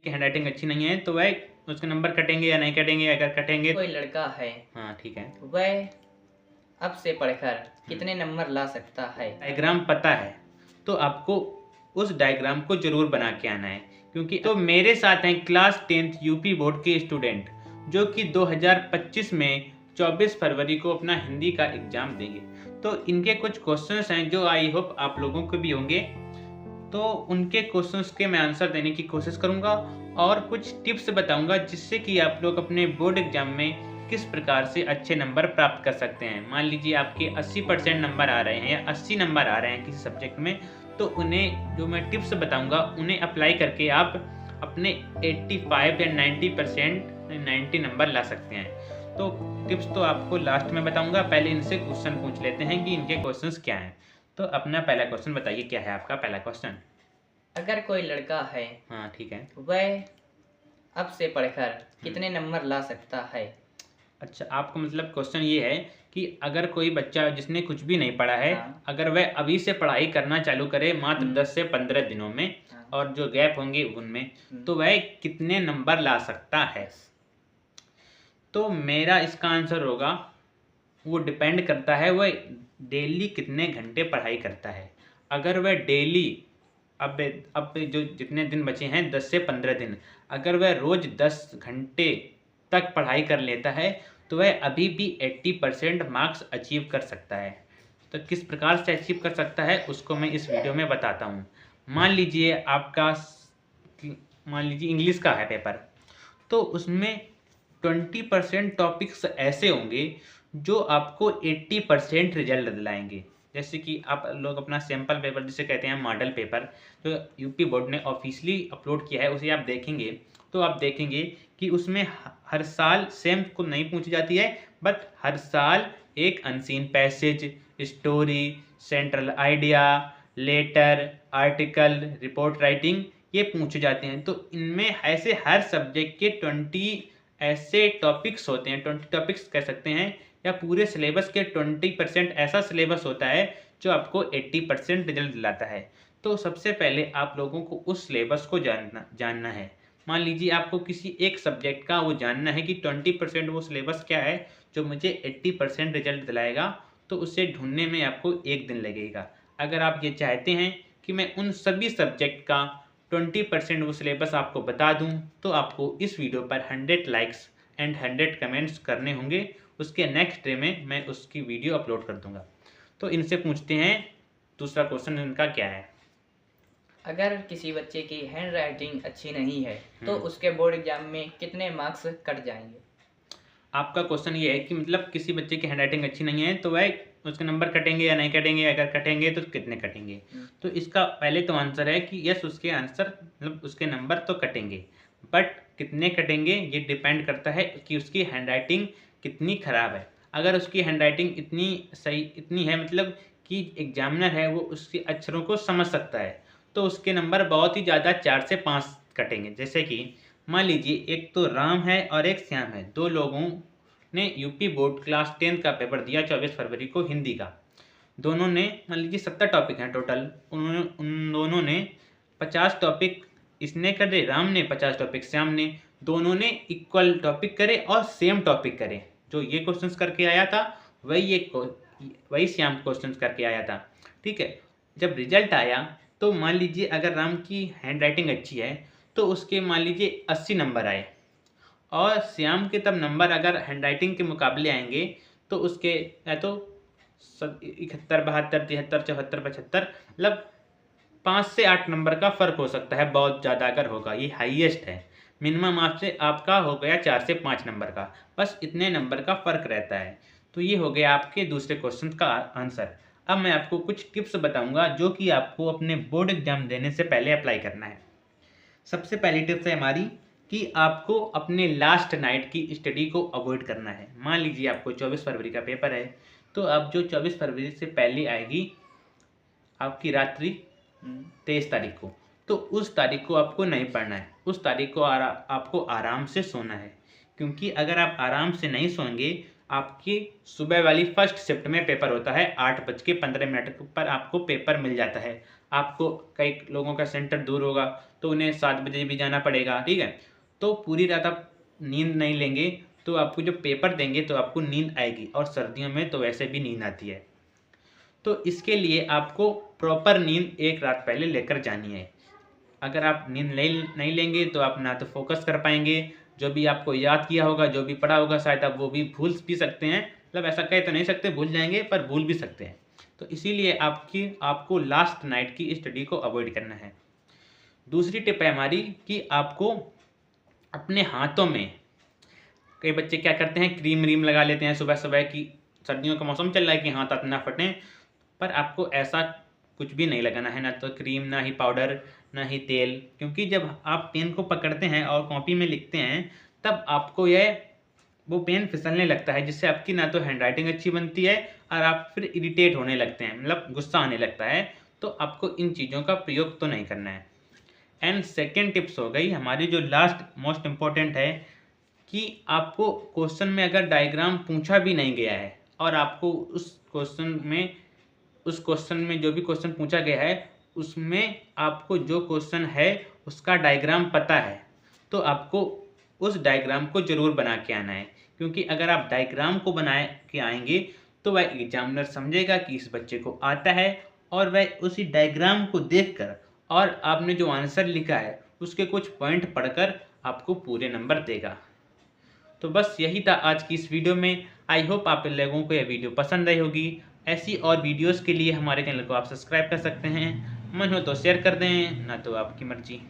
की हैंडराइटिंग अच्छी नहीं है तो वह उसके नंबर कटेंगे या नहीं कटेंगे, अगर कटेंगे कोई लड़का है, हाँ ठीक है, वह अब से पढ़कर कितने नंबर ला सकता है? डायग्राम पता है तो आपको उस डायग्राम को जरूर बना के आना है, क्योंकि तो मेरे साथ हैं क्लास 10th यूपी बोर्ड के स्टूडेंट जो कि 2025 में 24 फरवरी को अपना हिंदी का एग्जाम देंगे। तो इनके कुछ क्वेश्चंस हैं जो आई होप आप लोगों को भी होंगे, तो उनके क्वेश्चंस के मैं आंसर देने की कोशिश करूंगा और कुछ टिप्स बताऊंगा जिससे कि आप लोग अपने बोर्ड एग्जाम में किस प्रकार से अच्छे नंबर प्राप्त कर सकते हैं। मान लीजिए आपके 80% नंबर आ रहे हैं या 80 नंबर आ रहे हैं किसी सब्जेक्ट में, तो उन्हें जो मैं टिप्स बताऊंगा उन्हें अप्लाई करके आप अपने 85 या 90% 90 नंबर ला सकते हैं। तो टिप्स तो आपको लास्ट में बताऊंगा, पहले इनसे क्वेश्चन पूछ लेते हैं कि इनके क्वेश्चंस क्या हैं। तो अपना पहला क्वेश्चन बताइए, क्या है आपका पहला क्वेश्चन? अगर कोई लड़का है, हाँ ठीक है, वह अब से पढ़कर कितने नंबर ला सकता है? अच्छा आपका मतलब क्वेश्चन ये है कि अगर कोई बच्चा जिसने कुछ भी नहीं पढ़ा है, हाँ। अगर वह अभी से पढ़ाई करना चालू करे मात्र 10 से 15 दिनों में, हाँ। और जो गैप होंगे उनमें, तो वह कितने नंबर ला सकता है? तो मेरा इसका आंसर होगा, वो डिपेंड करता है वह डेली कितने घंटे पढ़ाई करता है। अगर वह डेली अब जो जितने दिन बचे हैं 10 से 15 दिन, अगर वह रोज 10 घंटे तक पढ़ाई कर लेता है तो वह अभी भी 80% मार्क्स अचीव कर सकता है। तो किस प्रकार से अचीव कर सकता है उसको मैं इस वीडियो में बताता हूँ। मान लीजिए आपका मान लीजिए इंग्लिश का है पेपर, तो उसमें 20% टॉपिक्स ऐसे होंगे जो आपको 80% रिजल्ट दिलाएंगे। जैसे कि आप लोग अपना सैम्पल पेपर जिसे कहते हैं मॉडल पेपर, जो यूपी बोर्ड ने ऑफिशियली अपलोड किया है, उसे आप देखेंगे तो आप देखेंगे कि उसमें हर साल सेम को नहीं पूछी जाती है, बट हर साल एक unseen passage, story, central idea, letter, article, report writing ये पूछे जाते हैं। तो इनमें ऐसे हर सब्जेक्ट के 20 ऐसे टॉपिक्स होते हैं, 20 टॉपिक्स कह सकते हैं, या पूरे सिलेबस के 20% ऐसा सिलेबस होता है जो आपको 80% रिजल्ट दिलाता है। तो सबसे पहले आप लोगों को उस सिलेबस को जानना है। मान लीजिए आपको किसी एक सब्जेक्ट का वो जानना है कि 20% वो सिलेबस क्या है जो मुझे 80% रिजल्ट दिलाएगा, तो उसे ढूंढने में आपको एक दिन लगेगा। अगर आप ये चाहते हैं कि मैं उन सभी सब्जेक्ट का 20% वो सिलेबस आपको बता दूं, तो आपको इस वीडियो पर 100 लाइक्स एंड 100 कमेंट्स करने होंगे। उसके नेक्स्ट डे में मैं उसकी वीडियो अपलोड कर दूंगा। तो इनसे पूछते हैं दूसरा क्वेश्चन इनका क्या है। अगर किसी बच्चे की हैंड राइटिंग अच्छी नहीं है तो उसके बोर्ड एग्जाम में कितने मार्क्स कट जाएंगे? आपका क्वेश्चन ये है कि मतलब किसी बच्चे की हैंडराइटिंग अच्छी नहीं है तो वह उसके नंबर कटेंगे या नहीं कटेंगे, अगर कटेंगे तो कितने कटेंगे? तो इसका पहले तो आंसर है कि यस, उसके आंसर मतलब उसके नंबर तो कटेंगे, बट कितने कटेंगे ये डिपेंड करता है कि उसकी हैंडराइटिंग कितनी ख़राब है। अगर उसकी हैंडराइटिंग इतनी सही इतनी है मतलब कि एग्जामिनर है वो उसके अक्षरों को समझ सकता है, तो उसके नंबर बहुत ही ज़्यादा 4 से 5 कटेंगे। जैसे कि मान लीजिए एक तो राम है और एक श्याम है, दो लोगों ने यूपी बोर्ड क्लास 10 का पेपर दिया 24 फरवरी को हिंदी का। दोनों ने मान लीजिए 70 टॉपिक हैं टोटल, उन दोनों ने 50 टॉपिक इसने करे, राम ने 50 टॉपिक श्याम ने, दोनों ने इक्वल टॉपिक करे और सेम टॉपिक करे। जो ये क्वेश्चंस करके आया था वही श्याम क्वेश्चंस करके आया था। ठीक है, जब रिजल्ट आया तो मान लीजिए अगर राम की हैंड राइटिंग अच्छी है तो उसके मान लीजिए 80 नंबर आए, और श्याम के तब नंबर अगर हैंडराइटिंग के मुकाबले आएंगे तो उसके या तो 71, 72, 73, 74, 75 मतलब 5 से 8 नंबर का फ़र्क हो सकता है, बहुत ज़्यादा अगर होगा। ये हाईएस्ट है। मिनिमम आपसे आपका हो गया 4 से 5 नंबर का, बस इतने नंबर का फ़र्क रहता है। तो ये हो गया आपके दूसरे क्वेश्चन का आंसर। अब मैं आपको कुछ टिप्स बताऊंगा जो कि आपको अपने बोर्ड एग्जाम देने से पहले अप्लाई करना है। सबसे पहली टिप्स है हमारी कि आपको अपने लास्ट नाइट की स्टडी को अवॉइड करना है। मान लीजिए आपको 24 फरवरी का पेपर है, तो अब जो 24 फरवरी से पहले आएगी आपकी रात्रि 23 तारीख को, तो उस तारीख को आपको नहीं पढ़ना है। उस तारीख को आपको आराम से सोना है, क्योंकि अगर आप आराम से नहीं सोएंगे, आपकी सुबह वाली फर्स्ट शिफ्ट में पेपर होता है 8:15 पर आपको पेपर मिल जाता है। आपको कई लोगों का सेंटर दूर होगा तो उन्हें 7 बजे भी जाना पड़ेगा, ठीक है। तो पूरी रात आप नींद नहीं लेंगे तो आपको जो पेपर देंगे तो आपको नींद आएगी, और सर्दियों में तो वैसे भी नींद आती है। तो इसके लिए आपको प्रॉपर नींद एक रात पहले लेकर जानी है। अगर आप नींद नहीं लेंगे तो आप ना तो फोकस कर पाएंगे, जो भी आपको याद किया होगा, जो भी पढ़ा होगा, शायद आप वो भी भूल भी सकते हैं। मतलब ऐसा कह तो नहीं सकते भूल जाएंगे, पर भूल भी सकते हैं। तो इसीलिए आपको लास्ट नाइट की स्टडी को अवॉइड करना है। दूसरी टिप है हमारी कि आपको अपने हाथों में, कई बच्चे क्या करते हैं, क्रीम व्रीम लगा लेते हैं सुबह सुबह की, सर्दियों का मौसम चल रहा है कि हाथ ना फटें, पर आपको ऐसा कुछ भी नहीं लगाना है, ना तो क्रीम, ना ही पाउडर, ना ही तेल। क्योंकि जब आप पेन को पकड़ते हैं और कॉपी में लिखते हैं तब आपको वो पेन फिसलने लगता है, जिससे आपकी ना तो हैंड राइटिंग अच्छी बनती है और आप फिर इरिटेट होने लगते हैं, मतलब गुस्सा आने लगता है। तो आपको इन चीज़ों का प्रयोग तो नहीं करना है। एंड सेकेंड टिप्स हो गई हमारी जो लास्ट मोस्ट इम्पॉर्टेंट है, कि आपको क्वेश्चन में अगर डायग्राम पूछा भी नहीं गया है और आपको उस क्वेश्चन में जो भी क्वेश्चन पूछा गया है उसमें आपको जो क्वेश्चन है उसका डायग्राम पता है, तो आपको उस डायग्राम को ज़रूर बना के आना है। क्योंकि अगर आप डायग्राम को बना के आएंगे तो वह एग्जामिनर समझेगा कि इस बच्चे को आता है, और वह उसी डायग्राम को देखकर और आपने जो आंसर लिखा है उसके कुछ पॉइंट पढ़कर आपको पूरे नंबर देगा। तो बस यही था आज की इस वीडियो में। आई होप आप लोगों को यह वीडियो पसंद आई होगी। ऐसी और वीडियोस के लिए हमारे चैनल को आप सब्सक्राइब कर सकते हैं। मन हो तो शेयर कर दें, ना तो आपकी मर्जी।